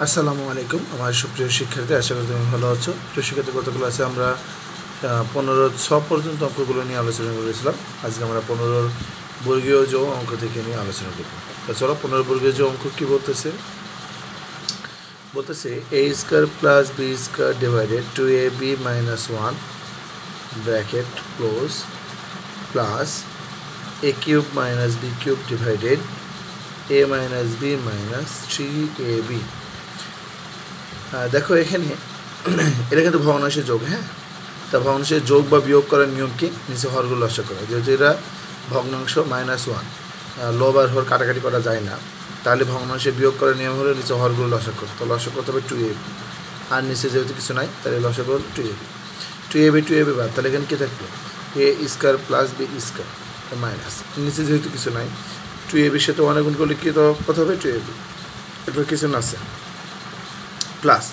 আসসালামু আলাইকুম আমার সুপ্রিয় শিক্ষার্থী, আশা করি তুমি ভালো আছো। প্রিয় শিক্ষার্থী, গত ক্লাসে আমরা 15-6 পর্যন্ত অঙ্কগুলো নিয়ে আলোচনা করেছিলাম। আজকে আমরা 15 বর্গীয় জো অঙ্ক থেকে নিয়ে আলোচনা করব। তো চলো, 15 বর্গীয় জো অঙ্ক কী বলতেছে a square plus B square divided 2ab minus 1 bracket close plus a cube minus B cube divided a minus b minus 3ab। দেখো এখানে এটা কিন্তু ভগ্নাংশের যোগ। হ্যাঁ, তা ভগ্নাংশের যোগ বা বিয়োগ করার নিয়ম কি? নিচে হরগুলো লসাগু করা, যেহেতু এটা ভগ্নাংশ -1, লব আর হর কাটাকাটি করা যায় না, তাহলে ভগ্নাংশে বিয়োগ করার নিয়ম হলো নিচে হরগুলো লসাগু করতে। তো লসাগু করতে হবে 2ab, আর নিচে যেহেতু কিছু নাই তাহলে লসাগু হলো 2ab বাদ, তাহলে এখানে কী থাকলো? a square plus B square minus, নিচে যেহেতু কিছু নাই 2ab সাথে অনেক গুণ করলে কী কত হবে? 2ab। এরপর কিছু না আছে প্লাস,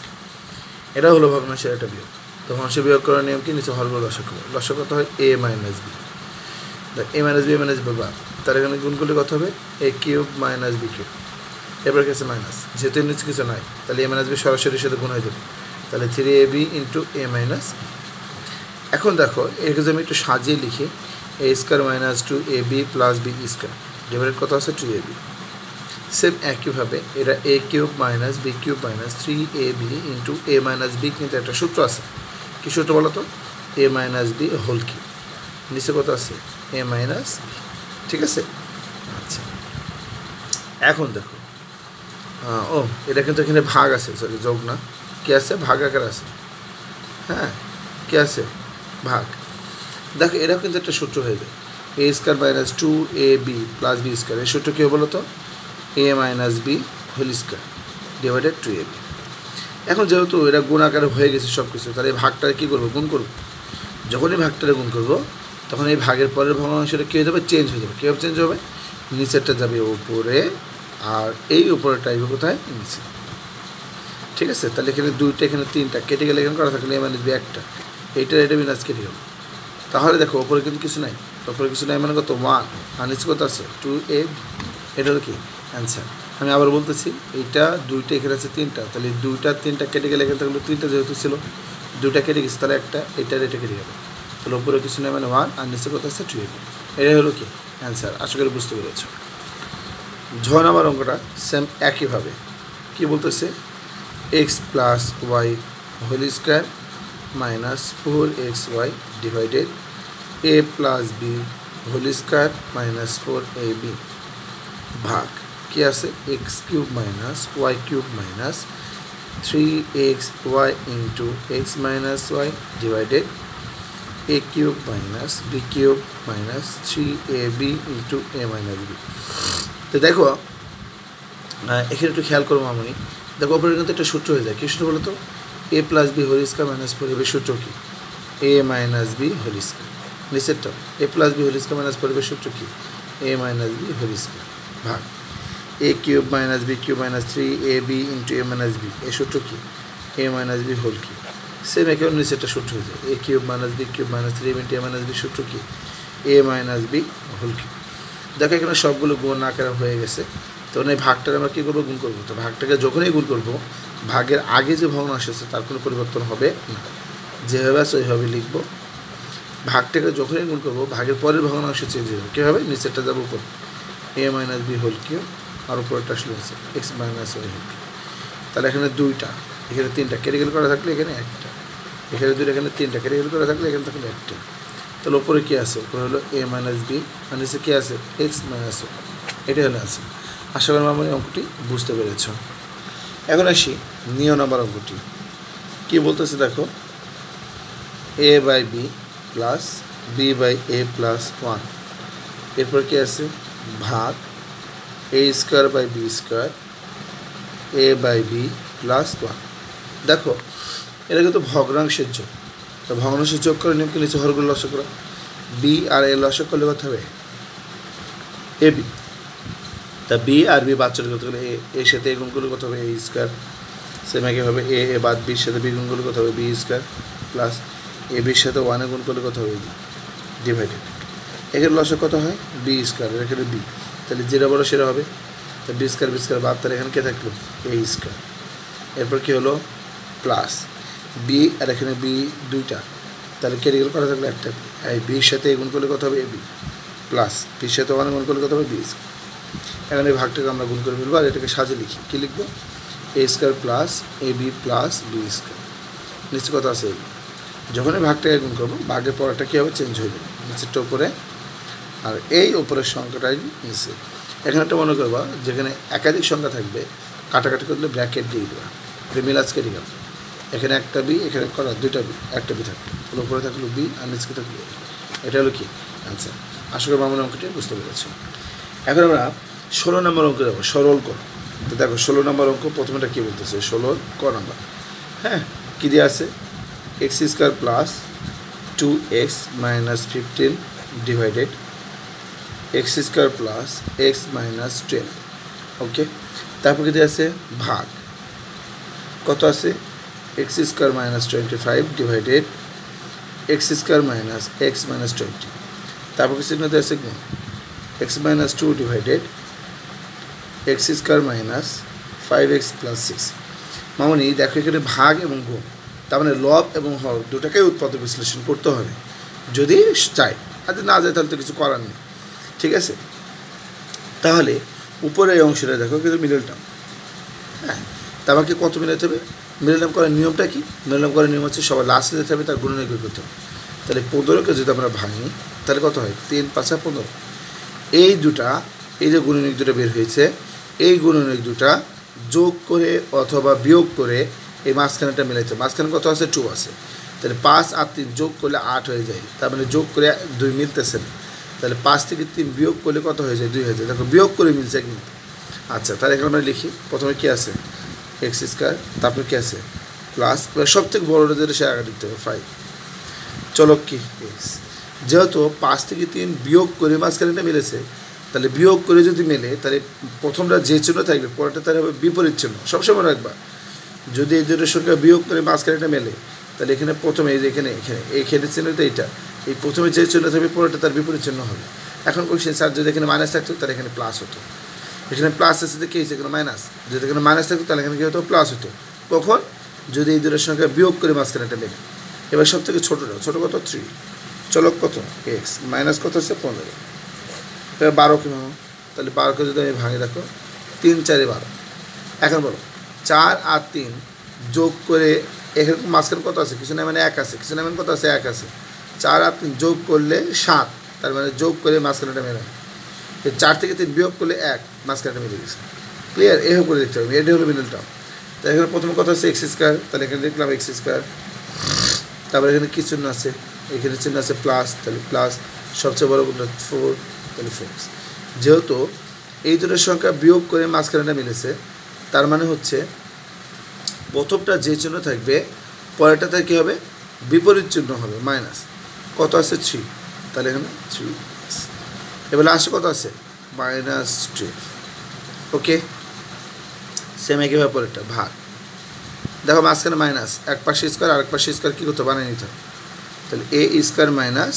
এটা হলো ভগ্নাংশের একটা বিয়োগ। তো ভগ্নাংশের বিয়োগ করার নিয়ম কি? নিচে হরগুলো লসাগু করবে। লসাগু কত হয়? a minus b, a minus b বাদ, তার এখানে গুণ করলে কত হবে? a cube minus B cube. এবার কিছু মাইনাস, যেহেতু নিচে কিছু নাই তাহলে a মাইনাস বি সরাসরি সাথে গুণ হয়ে যাবে, তাহলে 3ab into a minus B. এখন দেখো এটাকে যদি আমি একটু সাজিয়ে লিখি, a square minus 2ab plus B square divided কত আছে? 2ab। সেম একইভাবে এটা a cube minus B cube minus 3ab into a minus b, কিন্তু একটা সূত্র আছে। কী সূত্র বলো তো? a minus B whole cube, নিচে কত আছে? a minus b. ঠিক আছে, আচ্ছা। এখন দেখো এটা কিন্তু এখানে ভাগ আছে, সরি যোগ না, কী আছে? ভাগ আকার আছে। হ্যাঁ, কী আছে? ভাগ। দেখো এটাও কিন্তু একটা সূত্র হয়ে যায়, a square minus 2ab plus B square. এই সূত্র কী বলো তো? a minus B whole square divided 2ab। এখন যেহেতু এটা গুণ আকারে হয়ে গেছে সব কিছু, তাহলে এই ভাগটারে কী করবো? গুণ করবো। যখনই ভাগটারে গুণ করবো তখন এই ভাগের পরের ভগ্নাংশটা কী হয়ে যাবে? চেঞ্জ হয়ে যাবে। কীভাবে চেঞ্জ হবে? নিচেরটা যাবে উপরে, আর এই উপরেটা আসবে কোথায়? নিচে। ঠিক আছে, তাহলে এখানে দুইটা, এখানে তিনটা কেটে গেলে এখানে করা থাকলে a মাইনাস বি একটা, এটা বিনাশ কেটে গেল। তাহলে দেখো ওপরে কিন্তু কিছু নাই, ওপরে কিছু নাই মানে কত? 1, আর নিচে কত আছে? 2ab। এটা হলো কি অ্যান্সার। আমি আবার বলতেছি, এইটা দুইটা, এখানে আছে তিনটা, তাহলে দুইটা তিনটা কেটে গেলে এখানে থাকলো তিনটা, যেহেতু ছিল দুইটা কেটে গেছে, তাহলে একটা, এটা কেটে গেল, তাহলে ওপরে কিছু নেই মানে 1, আর নিচে কত আছে? 2ab। এটাই হলো কি অ্যান্সার। আশা করি বুঝতে পেরেছ। ঝ নাম্বার অঙ্কটা সেম একইভাবে কি বলতেছে? X plus y whole square minus 4xy divided a plus B whole square minus 4ab ভাগ কি আছে? X cube minus y cube minus 3xy into x minus y divided a cube minus B cube minus 3ab into a minus b. তো দেখো এখানে একটু খেয়াল করবো মামনি, দেখো ওপরে কিন্তু একটা সূত্র হয়ে যায়। কী সূত্র বলো তো? a plus B whole square minus 4ab সূত্র কি? a minus B whole square. নিচেরটা a plus B whole square minus 4ab সূত্র কি? a minus B whole square ভাগ a cube minus B cube minus 3ab into a minus b, এই সূত্র কি? a minus B whole cube. Same একেবারে নিচেরটা সূত্র হয়ে যায়, a cube minus B cube minus 3ab into a minus b সূত্র কি? a minus B whole cube. দেখো এখানে সবগুলো গুণ আকারে হয়ে গেছে, তখন এই ভাগটাকে আমরা কী করবো? গুণ করবো। তো ভাগটাকে যখনই গুণ করবো, ভাগের আগে যে ভগ্নাংশ আছে তার কোনো পরিবর্তন হবে না, যেভাবে আছে ওইভাবে লিখবো। ভাগটাকে যখনই গুণ করবো, ভাগের পরের ভগ্নাংশ চেঞ্জ হয়ে যাবে। কী হবে? নিচেরটা যাবো উপর, a minus B whole cube, আর উপরেরটা আসলে আছে x minus Y whole cube. তাহলে এখানে দুইটা, এখানে তিনটা কেটে গেলে করা থাকলে এখানে একটা, এখানে দুইটা, এখানে তিনটা কেটে গেলে করা থাকলে এখানে থাকলে একটা। তাহলে ওপরে কী আছে? ওপরে হলো a মাইনাস বি, আর নিচে কী আছে? X minus y. এটা হলে আছে। আশা করি আমার অঙ্কটি বুঝতে পেরেছ। এখন আসি নিয় নাম্বার অঙ্কটি কী বলতেছে। দেখো a by b plus b by a plus 1, এরপর কী আছে? ভাগ a square by b square a by b plus 1। দেখো এটা কিন্তু ভগ্নাংশের যোগ। তো ভগ্নাংশের যোগ করে নিয়মকে নিচে হরগুলো লসাগু করা, বি আর এ লসাগু করলে কত হবে? A B. তা বি আর বি বাদ চলে করতে গেলে এর সাথে এ গুণ করলে কত হবে? এ স্কোয়ার। সেম একইভাবে এ বাদ বির সাথে বি গুণ করলে কত হবে? বি স্কোয়ার প্লাস এ বির সাথে 1 গুণ করলে কত হবে? বি ডিভাইডেড এখানে লসাগু কত হয়? বি স্কোয়ার, এখানে বি, তাহলে যেটা বড় সেটা হবে। তা বি স্কোয়ার বাদ, তাহলে এখানে কে থাকলো? এ স্কোয়ার এরপর কী হলো প্লাস বি, আর এখানে বি দুইটা, তাহলে ক্যারিগেল করা থাকলে একটা বি, এই বির সাথে গুণ করলে কত হবে এ বি, প্লাস বির সাথে ওয়ান গুণ করলে কত হবে বি স্কোয়ার। এখন এই ভাগটাকে আমরা গুণ করে ফেলবো, আর এটাকে সাজে লিখি, কী লিখবো এ square plus A B plus B square, নিচে কত আছে এ বি। যখন এই ভাগটাকে গুণ করবো ভাগের পরেরটা কী হবে চেঞ্জ হয়ে যাবে, নিচেরটা উপরে আর এই উপরের সংখ্যাটাই নিচে। এখানে একটা মনে করবা যেখানে একাধিক সংখ্যা থাকবে কাটাকাটি করলে ব্র্যাকেট দিয়ে দেবা, মিলাজ কেটে গেল। এখানে একটা বি, এখানে করা দুইটা বি, একটা বি থাকলো, উপরে থাকলো বি আর নিচে থাকলো এ। এটা হলো কি আচ্ছা, আশা করি আমার অঙ্কটি বুঝতে পেরেছি। এখন আমরা 16 নম্বর অঙ্কে যাবো, সরল করো। তো দেখো 16 নম্বর অঙ্ক প্রথমেটা কী বলতেছে, 16 ক নম্বর, হ্যাঁ কী দিয়ে আছে x square plus 2x minus 15 divided x square plus x minus 12। ওকে, তারপর কী দিয়ে আছে ভাগ, কত আছে x square minus 25 divided x square minus x minus 20। তারপর কি চিহ্ন দিয়ে আছে গুণ x minus 2 divided x square minus 5x plus 6। মামনি দেখো এখানে ভাগ এবং গুণ, তার মানে লব এবং হর দুটাকেই উৎপাদক বিশ্লেষণ করতে হবে যদি চাই, আর না যায় তাহলে তো কিছু করার নেই। ঠিক আছে, তাহলে উপরে এই অংশটা দেখো কিন্তু মিডল টার্ম, হ্যাঁ তা আমাকে কত মিলাতে হবে, মিডল টার্ম করার নিয়মটা কি, মিডল টার্ম করার নিয়ম হচ্ছে সবার লাস্টে যেতে হবে তার গুণনীয়ক বের করতে হবে। তাহলে 15কে যদি আমরা ভাঙি তাহলে কত হয় 3 5 15। এই দুটা, এই যে গুণনীয়ক দুটো বের হয়েছে এই গুণনীয়ক দুটা যোগ করে অথবা বিয়োগ করে এই মাঝখানেটা মিলাইতে, মাঝখানে কত আছে 2 আছে, তাহলে 5 আর 3 যোগ করলে 8 হয়ে যায়, তার মানে যোগ করে 2 মিলতেছে না, তাহলে 5 থেকে 3 বিয়োগ করলে কত হয়ে যায় 2 হয়ে যায়, দেখো বিয়োগ করে মিলছে কিন্তু। আচ্ছা তাহলে এখানে আমরা লিখি, প্রথমে কী আছে এক্স স্কোয়ার, তারপরে কী আছে প্লাস, সবথেকে বড়োটা যেটা সে আগে লিখতে হবে 5, চলো কি এক্স, যেহেতু 5 থেকে 3 বিয়োগ করে মাঝখানেটা মিলেছে, তাহলে বিয়োগ করে যদি মেলে তাহলে প্রথমটা যে চিহ্ন থাকবে পরেরটা তাহলে হবে বিপরীত চিহ্ন, সবসময় রাখবা। যদি এই দুটোর সঙ্গে বিয়োগ করে মাঝখানেটা মেলে তাহলে এখানে প্রথমে এই যে এখানে এখানে এইখানে চিহ্নটা এইটা, এই প্রথমে যে চিহ্ন থাকবে পরেরটা তার বিপরীত চিহ্ন হবে। এখন কোশ্চেন স্যার যদি এখানে মাইনাস থাকতো তাহলে এখানে প্লাস হতো, এখানে প্লাস আছে দেখে এখানে মাইনাস, যদি এখানে মাইনাস থাকতো তাহলে এখানে কী হতো প্লাস হতো, কখন যদি এই দুটোর সঙ্গে বিয়োগ করে মাঝখানেটা মেলে। এবার সব থেকে ছোটোটা, ছোটো কত 3, চলো কত এক্স মাইনাস কত হচ্ছে 15, এবার 12 কী ভাবো, তাহলে 12কে যদি আমি ভাঙি দেখো 3 4 12। এখন বলো 4 আর 3 যোগ করে এখানে মাঝখানে কত আছে কিছু না মানে 1 আছে, কিছু না মানে কত আছে 1 আছে, 4 আর 3 যোগ করলে 7, তার মানে যোগ করে মাঝখানেটা মেলে, 4 থেকে 3 বিয়োগ করলে 1, মাঝখানেটা মিলে গেছে। ক্লিয়ার, এভাবে করে দেখতে হবে, এটা হলো মিডল টার্ম। তাই এখানে প্রথমে কথা আছে এক্স স্কোয়ার, তাহলে এখানে দেখলাম এক্স স্কোয়ার, তারপরে এখানে কী চিহ্ন আছে, এখানে চিহ্ন আছে প্লাস, তাহলে প্লাস, সবচেয়ে বড় কোনটা 4, তাহলে 4। যেহেতু এই দুটোর সংখ্যা বিয়োগ করে মাঝখানেটা মিলেছে, তার মানে হচ্ছে প্রথমটা যে চিহ্ন থাকবে পরেরটাতে কী হবে বিপরীত চিহ্ন হবে মাইনাস, কত আছে 3, তাহলে এখানে 3, এবার লাস্টে কত আছে -12। ওকে, সেম একইভাবে পরেরটা ভাগ, দেখো মাঝখানে মাইনাস, এক পাশে স্কোয়ার আর এক পাশে স্কোয়ার কী করতে বানিয়ে নিতে হবে, তাহলে এ স্কোয়ার মাইনাস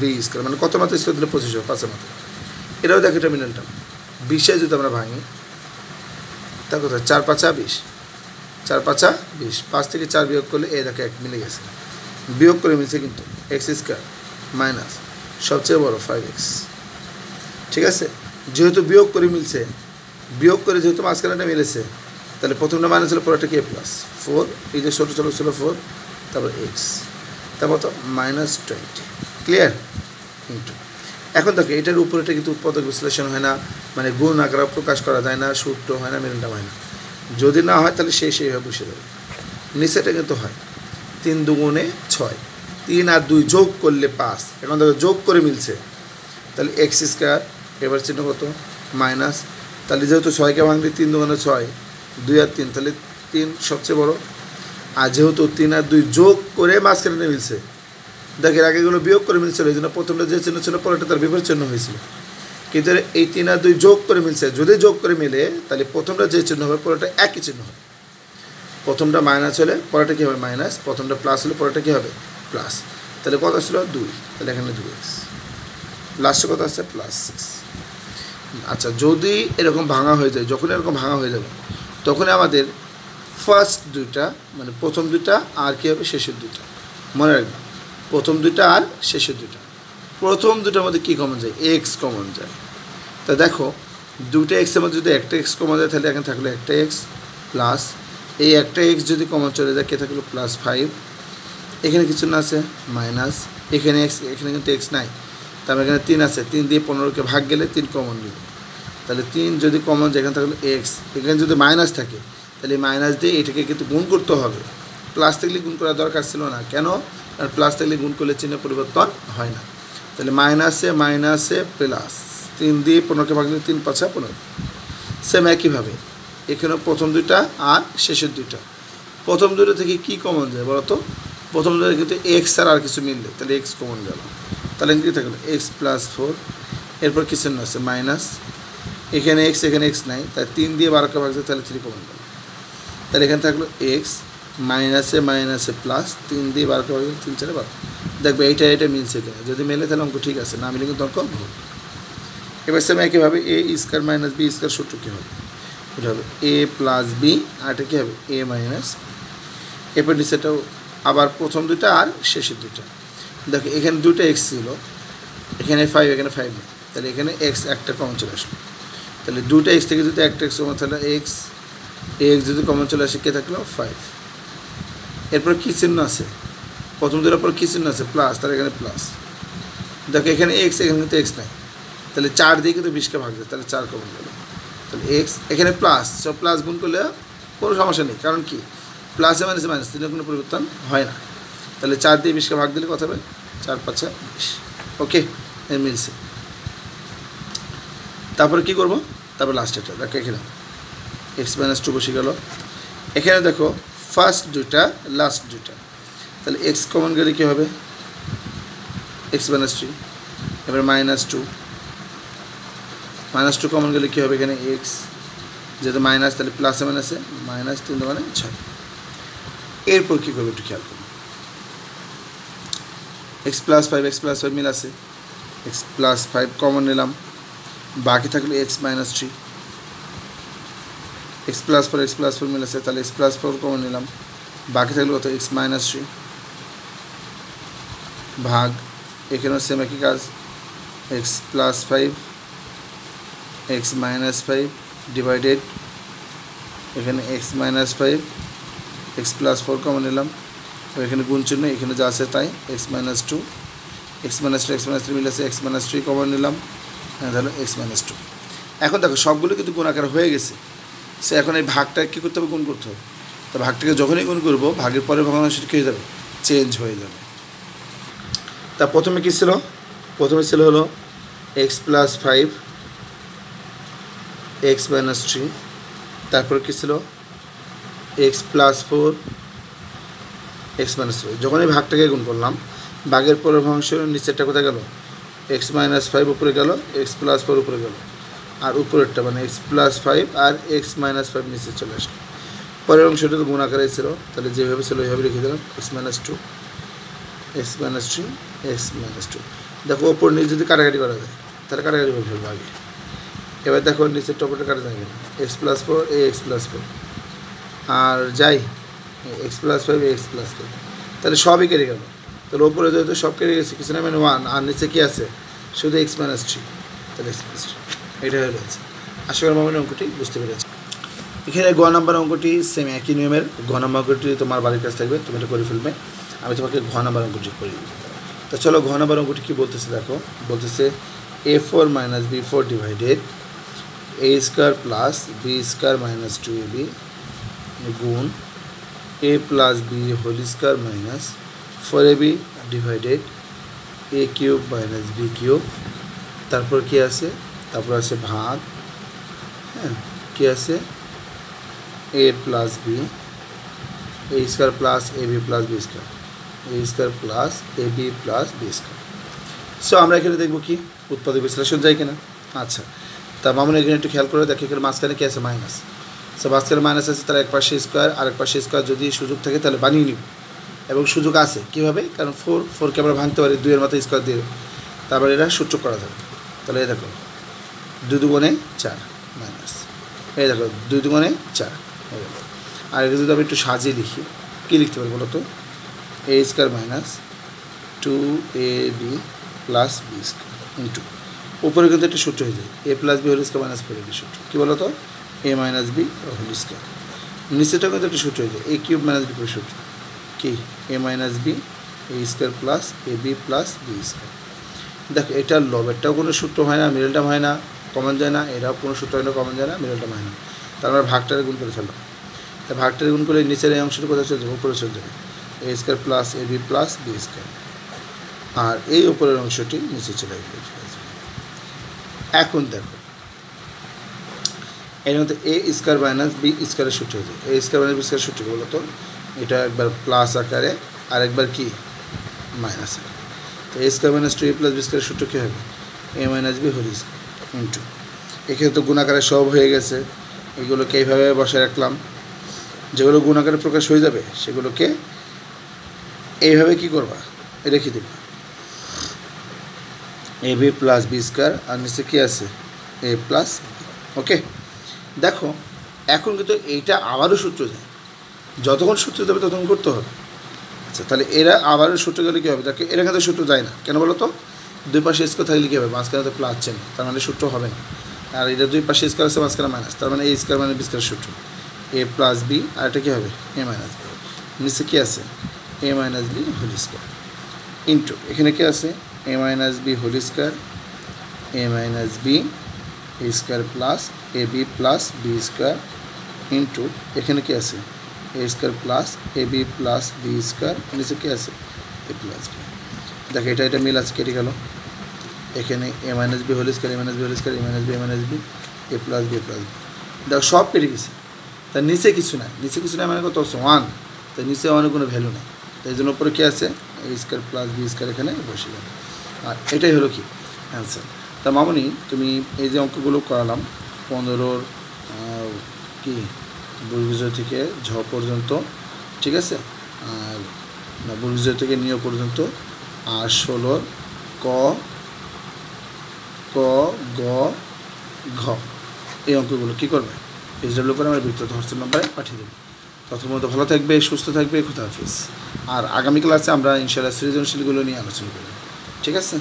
বি স্কোয়ার, মানে কত মাত্রা স্কোয়ার দিলে 25 হবে 5 মাত্রা। এটাও দেখো এটা মিডল টার্ম, 20 যদি আমরা ভাঙি তা কোথায় 4 5 20, 4 5 20, 5 থেকে 4 বিয়োগ করলে এ দেখো 1 মিলে গেছে, বিয়োগ করে মিলছে কিন্তু এক্স স্কোয়ার মাইনাস সবচেয়ে বড় 5x। ঠিক আছে, যেহেতু বিয়োগ করে মিলছে, বিয়োগ করে যেহেতু মাঝখানেটা মিলেছে, তাহলে প্রথমটা মাইনাস হলো পরেরটা কি প্লাস 4, এই যে ছোটো ছোটো ছিল 4, তারপর এক্স, তারপর তো -20। Clear, into. এখন দেখো এটার উপরেটা কিন্তু উৎপাদক বিশ্লেষণ হয় না, মানে গুণ আকারে প্রকাশ করা যায় না, সূত্র হয় না, মিলনটা হয় না, যদি না হয় তাহলে সেইভাবে বসে যাবে। নিচেটা কিন্তু হয় 3 2 6, 3 আর 2 যোগ করলে 5, এখন দেখো যোগ করে মিলছে, তাহলে এক্স স্কোয়ার, এবার চিহ্ন কত মাইনাস, তাহলে যেহেতু 6কে ভাঙলে 3 2 6, 2 আর 3, তাহলে 3 সবচেয়ে বড়, আর যেহেতু 3 আর 2 যোগ করে মাঝখানে মিলছে, দেখের আগেগুলো বিয়োগ করে মিলছিল, এই জন্য প্রথমটা যে চিহ্ন ছিল পরেরটা তার বিপরীত চিহ্ন হয়েছিল, কিন্তু এই 3 আর 2 যোগ করে মিলছে, যদি যোগ করে মিলে তাহলে প্রথমটা যে চিহ্ন হবে পরেরটা একই চিহ্ন হবে, প্রথমটা মাইনাস হলে পরেরটা কী হবে মাইনাস, প্রথমটা প্লাস হলে পরেরটা কী হবে প্লাস, তাহলে কত ছিল 2, তাহলে এখানে 2x, লাস্টে কত আসছে +6। আচ্ছা, যদি এরকম ভাঙা হয়ে যায়, যখন এরকম ভাঙা হয়ে যাবে তখনই আমাদের ফার্স্ট দুইটা মানে প্রথম দুইটা আর কী হবে শেষের দুইটা, মনে রাখবেন প্রথম দুইটা আর শেষের দুইটা। প্রথম দুটার মধ্যে কী কমন যায়? এক্স কমন যায়। তা দেখো দুইটা এক্সের মধ্যে যদি একটা এক্স কমন যায় তাহলে এখানে থাকলো একটা এক্স প্লাস এই একটা এক্স যদি কমন চলে যায় কে থাকলো +5, এখানে কিছু না আছে মাইনাস, এখানে এক্স, এখানে কিন্তু এক্স নাই, তারপর এখানে 3 আছে, 3 দিয়ে 15কে ভাগ গেলে 3 কমন নিব, তাহলে 3 যদি কমন যায় এখানে থাকলো এক্স, এখানে যদি মাইনাস থাকে তাহলে মাইনাস দিয়ে এটাকে কিন্তু গুণ করতে হবে। প্লাস থাকলে গুণ করার দরকার ছিল না, কেন? কারণ প্লাস থাকলে গুণ করলে চিহ্ন পরিবর্তন হয় না। তাহলে মাইনাসে মাইনাসে প্লাস 3 দিয়ে 15কে ভাগ দিলে 3 5 15। সেম একইভাবে এখানেও প্রথম দুইটা আর শেষের দুইটা। প্রথম দুটো থেকে কী কমন যায় বলো তো? প্রথম দুটো কিন্তু এক্স আর কিছু মিললে তাহলে এক্স কমন গেল, তাহলে কী থাকলো এক্স +4, এরপর কিছু না আছে মাইনাস, এখানে এক্স নাই, তাই 3 দিয়ে 12কে ভাগ তাহলে 3 কমন গেল, তাহলে এখানে থাকলো এক্স মাইনাসে মাইনাসে প্লাস 3 দিয়ে 12কে ভাগ 3 4 12। দেখবে এটা মিলছে কিনা, যদি মেলে তাহলে অঙ্ক ঠিক আছে, না মিলে কিন্তু অঙ্ক ভুল। এবার সেম একইভাবে a² - b² সূত্র কী হবে? এটা হবে a + b আর এটা কী হবে a - এরপর নিচেটাও আবার প্রথম দুইটা আর শেষের দুইটা। দেখো এখানে দুইটা এক্স ছিল, এখানে 5 এখানে 5 নেই, তাহলে এখানে এক্স একটা কমন চলে আসলো, তাহলে দুইটা এক্স থেকে যদি একটা এক্স কমন তাহলে এক্স যদি কমন চলে আসে কে থাকলো 5। এরপর কী চিহ্ন আছে? প্রথম দুটার পর কী চিহ্ন আছে? প্লাস, তাহলে এখানে প্লাস। দেখো এখানে এক্স, এখানে কিন্তু এক্স নাই, তাহলে 4 দিয়ে কিন্তু 20কে ভাগ যায়, তাহলে 4 কমন গেল, তাহলে এক্স এখানে প্লাস, সব প্লাস গুণ করলে কোনো সমস্যা নেই, কারণ কি প্লাসে মাইনাসে মাইনাস, তিনের কোনো পরিবর্তন হয় না। তাহলে 4 দিয়ে 20কে ভাগ দিলে কত হবে? 4 5 20। ওকে, এর মিলছে। তারপরে কী করবো? তারপর লাস্টেরটা দেখো এখানে x - 2 বসে গেল, এখানে দেখো ফার্স্ট দুইটা লাস্ট দুইটা, তাহলে এক্স কমন গেলে কী হবে? x - 3, এবার -2 কমন গেলে কী হবে? এখানে এক্স যেহেতু মাইনাস তাহলে প্লাসে মাইনাসে মাইনাস 3 মানে 6। এরপর কী করবে একটু খেয়াল করুন, x + 5 মিল আছে, x + 5 কমন নিলাম, বাকি থাকলো x - 3, x + 4 মিল আছে, তাহলে x + 4 কমন নিলাম, বাকি থাকলো কত? x - 3 ভাগ, এখানেও সেম একই কাজ, x + 5 x - 5 ডিভাইডেড, এখানে x - 5 x + 4 কমন নিলাম, এখানে গুণ চিহ্ন, এখানে যা আছে তাই, x - 2 x - 3 মিলে আছে, x - 3 কমন নিলাম, তাহলে x - 2। এখন দেখো সবগুলো কিন্তু গুণ আকার হয়ে গেছে, সে এখন এই ভাগটা কী করতে হবে? গুণ করতে হবে। তো ভাগটাকে যখনই গুণ করবো ভাগের পরের ভগ্নাংশটি কী হয়ে যাবে? চেঞ্জ হয়ে যাবে। তা প্রথমে কী ছিল? প্রথমে ছিল হলো x + 5 x - 3, তারপর কী ছিল? x + 4 x - 3। যখন এই ভাগটাকে গুণ করলাম ভাগের পরের ভগ্নাংশ নিচেরটা কোথায় গেল? x - 5 উপরে গেল, x + 4 উপরে গেল, আর উপরেরটা মানে x + 5 আর x - 5 নিচে চলে আসলো। পরের অংশটা তো গুণ আকারে ছিল, তাহলে যেভাবে ছিল ওইভাবে রেখে দিলাম, x - 2 x - 3 x - 2। দেখো ওপর নিচে যদি কাটাকাটি করা যায় তাহলে কাটাকাটি করে ফেলবো আগে। এবার দেখো নিচের টপরটা কাটা যায় না, x + 4 x + 4 আর যাই x + 5 x + 5, তাহলে সবই কেটে গেল, তাহলে ওপরে যেহেতু সব কেটে গেছে কিছু না মানে 1, আর নিচে কী আছে? শুধু x - 3, তাহলে x - 3 এটা হয়ে গেছে। আশা করি আমার অঙ্কটি বুঝতে পেরেছি। এখানে গ নাম্বার অঙ্কটি সেম একই নিয়মের, ঘ নাম্বার অঙ্কটি তোমার বাড়ির কাছে থাকবে, তুমি এটা করে ফেলবে, আমি তোমাকে ঘ নাম্বার অঙ্কটি করে দেবো। তো চলো ঘ নাম্বার অঙ্কটি কী বলতেছে দেখো, বলতেছে a4 - b4 divided a² + b² - 2ab গুণ a + b² - 4ab divided a³ - b³ তারপর কী আছে? তারপর আছে ভাগ, হ্যাঁ কী আছে? a + b a² + ab + b² a² + ab + b²। So আমরা এখানে দেখব কি উৎপাদক বিশ্লেষণ যায় কিনা। আচ্ছা, তা মামুন এখানে একটু খেয়াল করে দেখি, এখানে মাঝখানে কী আছে? মাইনাস। সো মাঝখানে মাইনাস আছে, তার এক পাশে স্কোয়ার আর এক পাশে স্কোয়ার যদি সুযোগ থাকে তাহলে বানিয়ে নিব, এবং সুযোগ আছে কীভাবে? কারণ 4কে আমরা ভাঙতে পারি 2-এর মাথায় স্কোয়ার দিয়ে, তারপরে এটা সূত্র করা যাবে। তাহলে এই দেখো 2 × 4 মাইনাস, এই দেখো 2 × 4 হয়ে গেল। আর এটা যদি আমি একটু সাজিয়ে লিখি কী লিখতে পারি বলো তো, A square minus 2ab plus B square into উপরে কিন্তু একটা সূত্র হয়ে যায় A plus B whole square minus 4ab সূত্র কী বলো তো, A minus B whole square. নিচেটাও কিন্তু একটা সূত্র হয়ে যায় A cube minus B cube সূত্র কি A minus B A square plus A B plus B square. দেখো এটা লবেরটাও কোনো সূত্র হয় না, মিডল টার্ম হয় না, কমন যায় না, এটাও কোনো সূত্র হয় না, কমন যায় না, মিডল টার্ম হয় না। তার মানে ভাগটারে গুণ করে ফেললাম, তা ভাগটারে গুণ করে নিচের এই অংশটা কোথায় চলে যাবে, উপরে চলে যাবে এ square plus A B plus B square, আর এই উপরের অংশটি নিচে চলে যাবে। এখন দেখো এর মধ্যে এ স্কোয়ার মাইনাস বি স্কোয়ারের সূত্র হয়ে যায়, এ স্কোয়ার মাইনাস বি স্কোয়ার সূত্র বলো তো, এটা একবার প্লাস আকারে আর একবার কি মাইনাস আকারে। তো A square minus 2a plus B স্কোয়ারের সূত্র কী হবে, A minus B whole square into এখানে তো গুণ আকারে সব হয়ে গেছে, এগুলোকে এইভাবে বসায় রাখলাম, যেগুলো গুণ আকারে প্রকাশ হয়ে যাবে সেগুলোকে এইভাবে কী করবা রেখে দেবে এ বি প্লাস বি স্কোয়ার, আর নিচে কী আছে এ প্লাস। ওকে দেখো এখন কিন্তু এইটা আবারও সূত্র যায়, যতক্ষণ সূত্র যাবে ততক্ষণ করতে হবে। আচ্ছা তাহলে এরা আবারও সূত্র গেলে কী হবে, দেখো এরা কিন্তু সূত্র যায় না কেন বলো তো, দুই পাশে স্কোয়ার থাকলে কী হবে, মাঝখানে তো প্লাস চেন, তার মানে সূত্র হবে না। আর এটা দুই পাশে স্কোয়ার আছে মাঝখানে মাইনাস, তার মানে এ স্কোয়ার মানে বি স্কোয়ার সূত্র এ প্লাস বি, আর এটা কী হবে এ মাইনাস বি, নিচে কী আছে A minus B whole square into এখানে কী আছে A minus B whole square A minus B square plus A B plus B square into এখানে কী আছে A square plus A B plus B square, নিচে কী আছে এ প্লাস বি। দেখো এটা মিল আছে, কেটে গেল, এখানে এ minus B whole square A minus B whole square A minus B A plus B plus B, দেখো সব কেটে গেছে, তার নিচে কিছু নাই, নিচে কিছু নাই মানে কত হচ্ছে 1, তাই নিচে অনেক কোনো ভ্যালু নেই, তাই জন্য উপরে কী আছে A square plus B square এখানে বসে গেল, আর এটাই হলো কি অ্যান্সার। তা মামনি তুমি এই যে অঙ্কগুলো করালাম 15-র কি বুর্গিজয় থেকে ঝ পর্যন্ত, ঠিক আছে, আর না বুর্গিজয় থেকে নিয় পর্যন্ত, আর 16-র ক ক গ ঘ এই অঙ্কগুলো কী করবে এইচডাব্লিউ করে আমার বিক্রত হোয়াটসঅ্যাপ নাম্বারে পাঠিয়ে দেবে। তখন মতো ভালো থাকবে, সুস্থ থাকবে, খুদা হাফিজ। আর আগামী ক্লাসে আমরা ইনশাআল্লাহ সৃজনশীলগুলো নিয়ে আলোচনা করব, ঠিক আছে।